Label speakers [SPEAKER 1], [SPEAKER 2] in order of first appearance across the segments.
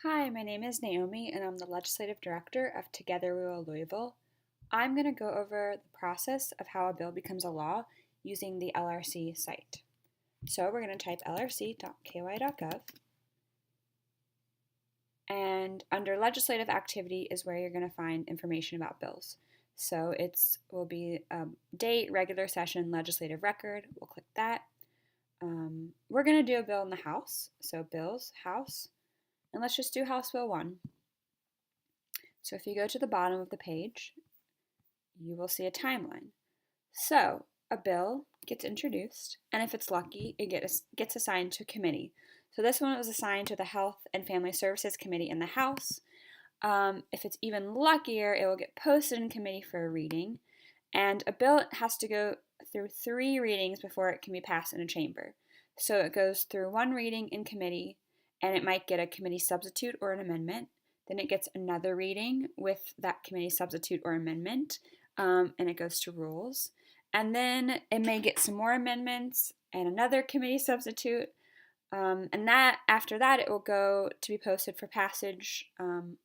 [SPEAKER 1] Hi, my name is Naomi, and I'm the Legislative Director of Together We Will Louisville. I'm going to go over the process of how a bill becomes a law using the LRC site. So we're going to type lrc.ky.gov, and under Legislative Activity is where you're going to find information about bills. So it will be date, regular session, legislative record. We'll click that. We're going to do a bill in the House, so Bills, House, and let's just do House Bill 1. So if you go to the bottom of the page, you will see a timeline. So a bill gets introduced, and if it's lucky, it gets assigned to a committee. So this one was assigned to the Health and Family Services Committee in the House. If it's even luckier, it will get posted in committee for a reading, and a bill has to go through 3 readings before it can be passed in a chamber. So it goes through 1 reading in committee, and it might get a committee substitute or an amendment. Then it gets another reading with that committee substitute or amendment, and it goes to rules. And then it may get some more amendments and another committee substitute, and that after that it will go to be posted for passage in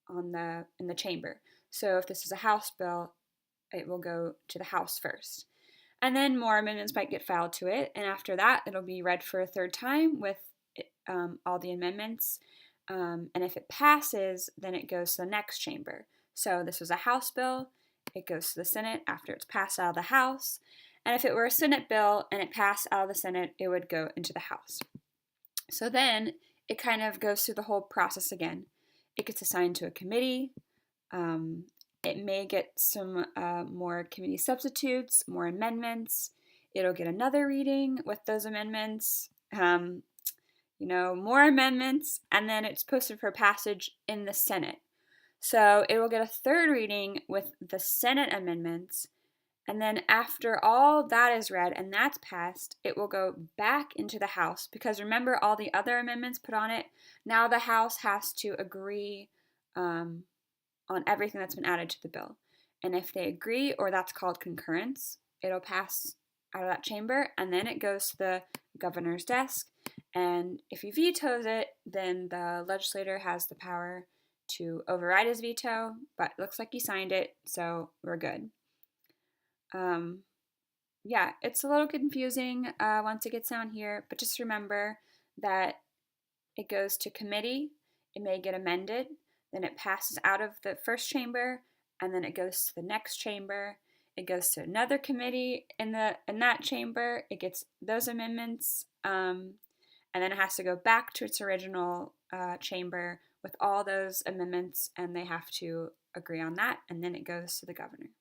[SPEAKER 1] the chamber. So if this is a House bill, it will go to the House first. And then more amendments might get filed to it, and after that it'll be read for a 3rd time with all the amendments. And if it passes, then it goes to the next chamber. So this was a House bill, it goes to the Senate after it's passed out of the House. And if it were a Senate bill and it passed out of the Senate, it would go into the House. So then it kind of goes through the whole process again. It gets assigned to a committee. It may get some more committee substitutes, more amendments. It'll get another reading with those amendments. More amendments, and then it's posted for passage in the Senate. So it will get a 3rd reading with the Senate amendments, and then after all that is read and that's passed, it will go back into the House, because remember all the other amendments put on it? Now the House has to agree on everything that's been added to the bill. And if they agree, or that's called concurrence, it'll pass out of that chamber, and then it goes to the governor's desk. And if he vetoes it, then the legislator has the power to override his veto, but it looks like he signed it, so we're good. It's a little confusing once it gets down here, but just remember that it goes to committee, it may get amended, then it passes out of the first chamber, and then it goes to the next chamber. It goes to another committee in that chamber. It gets those amendments, and then it has to go back to its original chamber with all those amendments, and they have to agree on that, and then it goes to the governor.